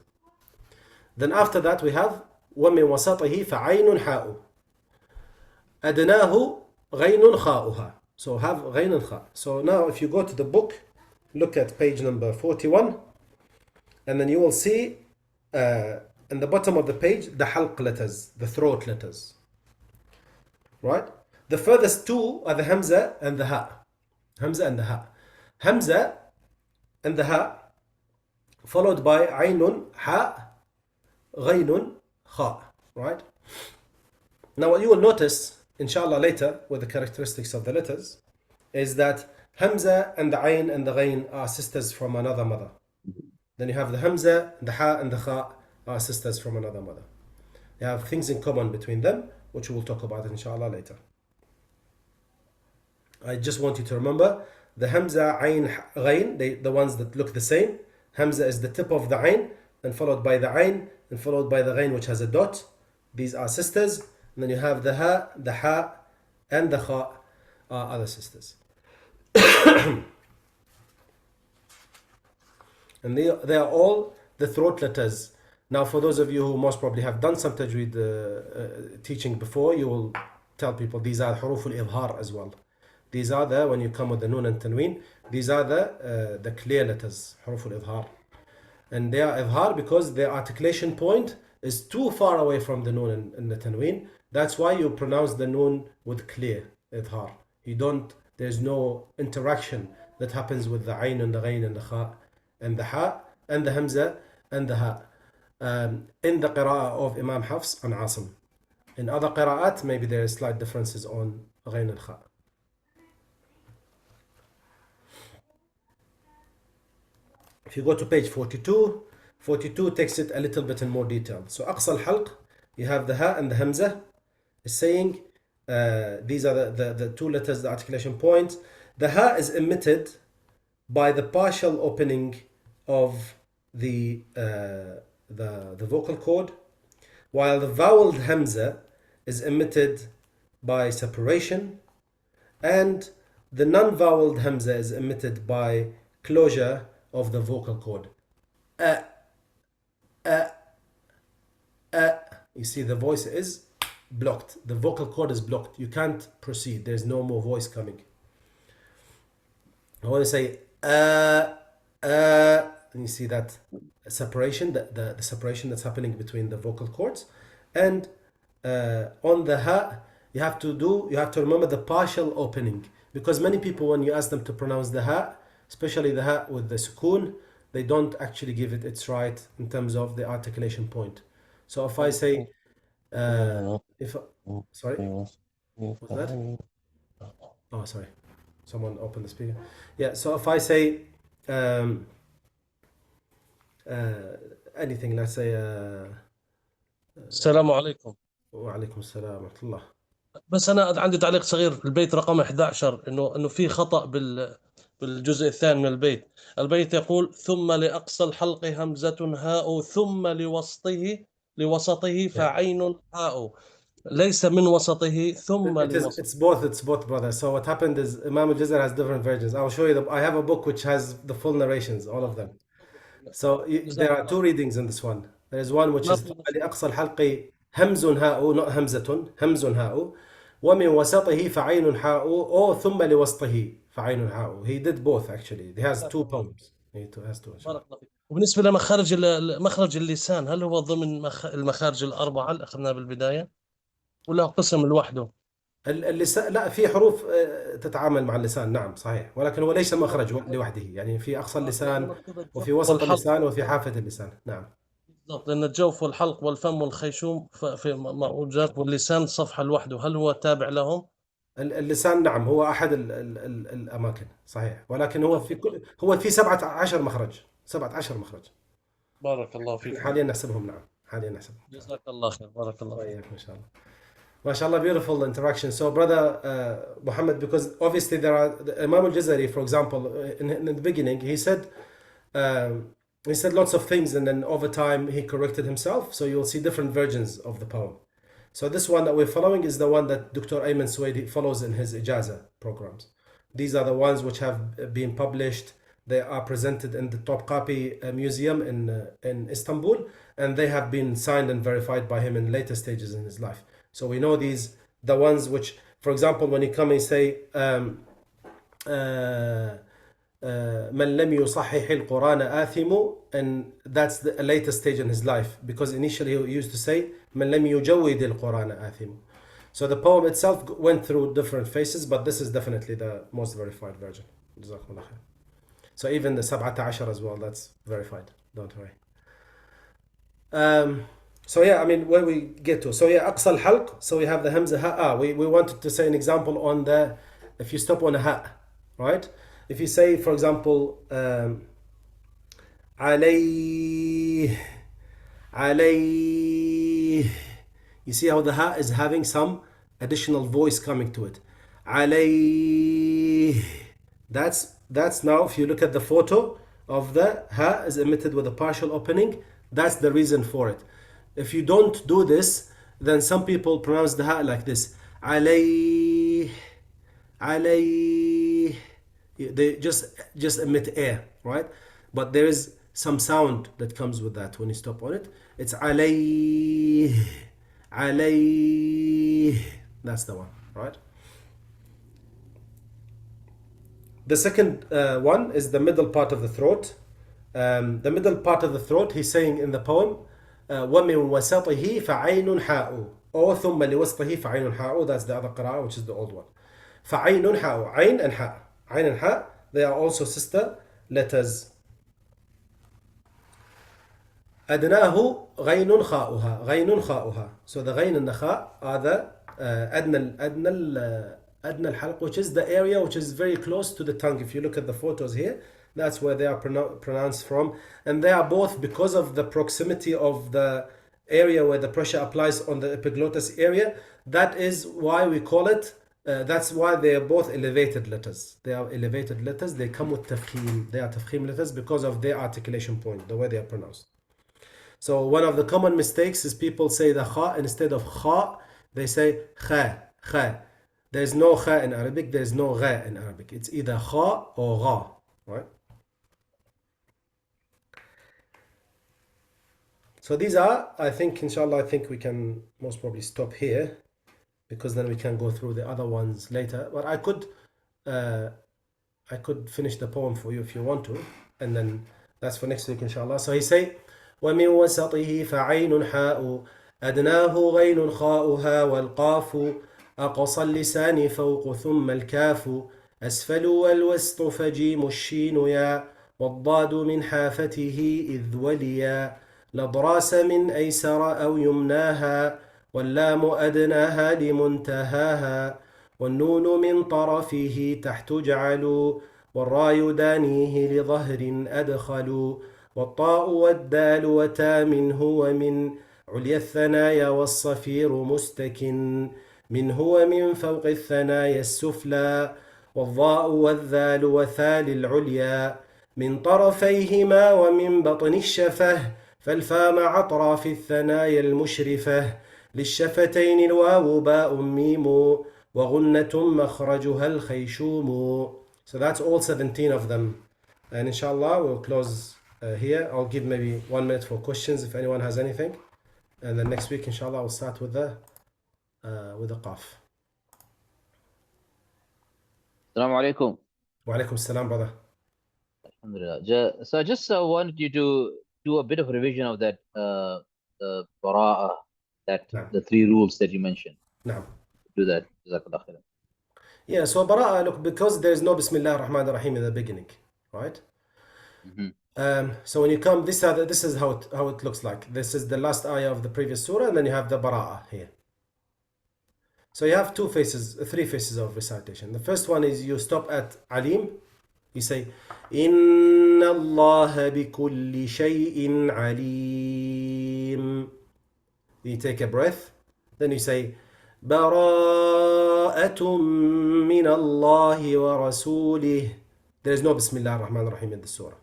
Then after that we have ومن وسطه فعين حاء. أدناه غين خاؤها. So have غين and خاء. So now if you go to the book, look at page number 41, and then you will see in the bottom of the page the halq letters, the throat letters. Right? The furthest two are the hamza and the ha. Hamza and the ha. Hamza and the ha, followed by aynun, ha, ghaynun, kha. Right? Now what you will notice, inshallah later, with the characteristics of the letters, is that hamza and the ayn and the ghayn are sisters from another mother. Then you have the hamza, the ha and the kha are sisters from another mother. They have things in common between them, which we will talk about inshallah later. I just want you to remember the hamza, ayn, ghayn, the ones that look the same. Hamza is the tip of the ayn, and followed by the ayn, and followed by the ghayn, which has a dot. These are sisters. And then you have the ha, and the kha are other sisters. And they are all the throat letters. Now for those of you who most probably have done some tajweed teaching before, you will tell people these are huruf al-idhar as well. These are the, when you come with the nun and tanween, these are the clear letters, huruf al-idhar. And they are idhar because their articulation point is too far away from the nun and the tanween. That's why you pronounce the nun with clear idhar. There's no interaction that happens with the ayn and the ghayn and the kha and the ha and the hamza and the ha. In the qira'ah of Imam Hafs and Asim. In other qira'at, maybe there are slight differences on ghayn and kha. If you go to page 42, 42 takes it a little bit in more detail. So aqsa al-halq, you have the ha and the hamza. Is saying these are the two letters, the articulation points. The ha is emitted by the partial opening of the vocal cord, while the voweled hamza is emitted by separation, and the non-voweled hamza is emitted by closure of the vocal cord. You see the voice is blocked. The vocal cord is blocked. You can't proceed. There's no more voice coming. I want to say and you see that separation, the separation that's happening between the vocal cords. And on the ha, you have to remember the partial opening, because many people, when you ask them to pronounce the ha, especially the ha with the sukun, they don't actually give it its right in terms of the articulation point. So if I say, sorry, what's that? Oh, sorry, someone opened the speaker. Yeah, so if I say anything, let's say السلام عليكم. وعليكم السلام ورحمة الله. بس أنا عندي تعليق صغير. البيت رقم 11 إنه في خطأ بالجزء الثاني من البيت. البيت يقول ثم لأقصى الحلق همزة هاء ثم لوسطه فعين حاء، ليس من وسطه ثم لوسطه. It's both, brother. So what happened is Imam al-Jazari has different versions. I'll show you. I have a book which has the full narrations, all of them. So there are two readings in this one. There is one which is لأقصى الحلق همز هاء, not همزة, همز هاء, ومن وسطه فعين حاء, or ثم لوسطه فعين حاء. He did both actually. He has two poems. He has two. بارك الله فيك. وبالنسبة لمخرج اللسان، هل هو ضمن المخارج الأربعة اللي أخذناها بالبداية ولا قسم لوحده؟ اللسان لا، في حروف تتعامل مع اللسان، نعم صحيح، ولكن هو ليس مخرج لوحده. يعني في أقصى اللسان وفي وسط اللسان وفي حافة اللسان. نعم بالضبط، لأن الجوف والحلق والفم والخيشوم في موجات، واللسان صفحة لوحده، هل هو تابع لهم؟ اللسان نعم هو أحد الأماكن صحيح، ولكن هو في 17 مخرج، 17 مخرج. بارك الله فيك. حاليا نحسبهم، نعم حاليا نحسبهم. جزاك الله خير. بارك الله فيك. إن شاء الله. MashaAllah, beautiful interaction. So brother Muhammad, because obviously there are Imam al-Jazari, for example, in the beginning he said lots of things, and then over time he corrected himself, so you'll see different versions of the poem. So this one that we're following is the one that Dr. Ayman Suwaidi follows in his Ijaza programs. These are the ones which have been published. They are presented in the Topkapi Museum in Istanbul, and they have been signed and verified by him in later stages in his life. So we know these, the ones which, for example, when you come and say من لم يصحح القرآن آثم, and that's the latest stage in his life, because initially he used to say من لم يجود القرآن آثم. So the poem itself went through different phases, but this is definitely the most verified version. جزاكم الله خير. So even the 17 as well, that's verified, don't worry. So yeah, I mean, where we get to. So yeah, أقصى الحلق. So we have the hamza ha. We wanted to say an example on the, if you stop on a ha, right? If you say, for example, عليه, you see how the ha is having some additional voice coming to it. عليه. That's now, if you look at the photo of the ha is emitted with a partial opening, that's the reason for it. If you don't do this, then some people pronounce the ha like this. عليه, عليه. They just emit air, right? But there is some sound that comes with that when you stop on it. It's عليه, عليه. That's the one, right? The second one is the middle part of the throat. The middle part of the throat, he's saying in the poem, وَمِن وَسَطِهِ فَعَيْنٌ حَاءُ, or ثُمَّ لِوَسْطِهِ فَعَيْنٌ حَاءُ. That's the other qira'ah, which is the old one. فَعَيْنٌ حَاءُ, عين and ha. عين and ha, they are also sister letters. أدناه غين خاؤها, غين خاؤها. So the غين and the kha are the أدنى الحلق, which is the area which is very close to the tongue. If you look at the photos here, that's where they are pronounced from, and they are both because of the proximity of the area where the pressure applies on the epiglottis area. That is why we call it, that's why they are both elevated letters. They are elevated letters. They come with tafkhim. They are tafkhim letters because of their articulation point, the way they are pronounced. So one of the common mistakes is people say the kha instead of kha, they say kha, kha. There's no kha in Arabic, there's no gha in Arabic. It's either kha or gha, right? So these are, I think, inshallah, I think we can most probably stop here, because then we can go through the other ones later. But I could finish the poem for you if you want to, and then that's for next week, inshallah. So he say, وَمِن وَسَطِهِ فَعَيْنٌ حَاءُ أَدْنَاهُ غَيْنٌ خَاؤُهَا وَالْقَافُ أَقْصَى اللِّسَانِ فَوْقُ ثُمَّ الْكَافُ أسفل والوسط فجيم الشين يا والضاد من حافته إذ وليا لضراس من أيسر أو يمناها واللام أدناها لمنتهاها والنون من طرفه تحت جعلوا والراي دانيه لظهر أدخلوا والطاء والدال وتا منه ومن عليا الثنايا والصفير مستكن منه ومن فوق الثنايا السفلى والضاء والذال وثال العليا من طرفيهما ومن بطن الشفه فالفاء مع أطراف الثنايا المشرفة للشفتين الواو باء ميم وغنة مخرجها الخيشوم. So that's all 17 of them. And inshallah we'll close here. I'll give maybe 1 minute for questions if anyone has anything. And then next week inshallah we'll start with the qaf. Assalamu alaikum. Wa alaikum assalam, brother. Alhamdulillah. So I just wanted you to do a bit of revision of that the bara'ah, that Naam. the 3 rules that you mentioned. Naam. Do that. Jazakallah khairan. Yeah, so bara'ah, look, because there's no Bismillah ar-Rahman ar-Rahim in the beginning, right? So when you come, this is how it looks like. This is the last ayah of the previous surah, and then you have the bara'ah here. So you have 3 phases of recitation. The first one is you stop at alim. You say, Inna Allah bi kulli shay'in alim. You take a breath. Then you say, Bara'atun min Allahi wa rasulih. There is no Bismillah ar-Rahman ar-Rahim in the surah.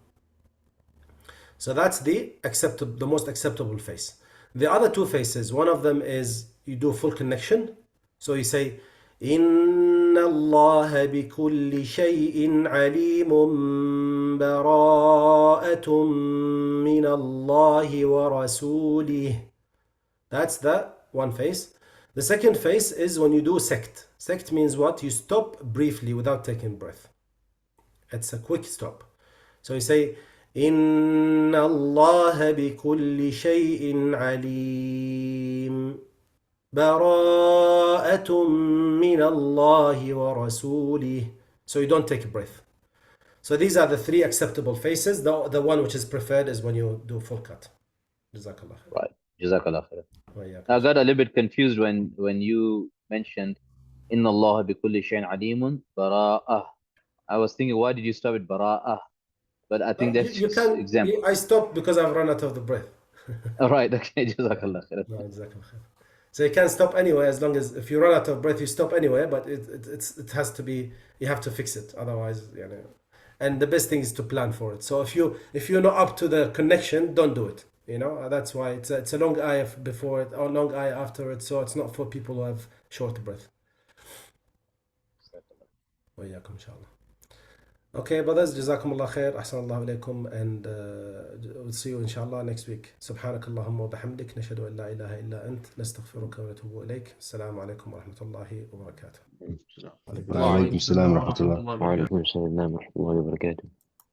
So that's the most acceptable face. The other 2 faces, one of them is you do full connection. So you say, Inna Allah bi kulli shay'in alimun bara'atun min Allahi wa rasulih. That's the one face. The second face is when you do sekt. Sekt means what? You stop briefly without taking breath. It's a quick stop. So you say, Inna Allah bi kulli shay'in alim. Bara'atun min Allahi wa rasulih. So you don't take a breath. So these are the 3 acceptable faces. The one which is preferred is when you do full cut. Jazakallah. Right. Jazakallah khairan. I got a little bit confused when you mentioned Inna Allah bi kulli shay'in alimun bara'ah. I was thinking, why did you stop at bara'ah? But I think that's you just can, example. I stopped because I've run out of the breath. All right. Okay. Jazakallah khairan. No, Jazakallah khair. So you can stop anyway, as long as if you run out of breath, you stop anyway. But it has to be, you have to fix it, otherwise, you know. And the best thing is to plan for it. So if you're not up to the connection, don't do it. You know, that's why it's a long ayah before it or long ayah after it. So it's not for people who have short breath. وإياكم إن شاء الله. Okay, brothers, Jazakumullah khair, Ahsanallahu alaykum, and we'll see you inshallah next week. Subhanakallahumma wa bihamdik, nashhadu an la ilaha illa ant, nastaghfiruka wa natubu ilayk. Assalamu alaikum wa rahmatullahi wa barakatuh. وعليكم السلام ورحمة الله. وعليكم السلام ورحمة الله وبركاته.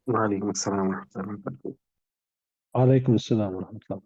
وعليكم السلام ورحمة الله وبركاته. وعليكم السلام ورحمة الله.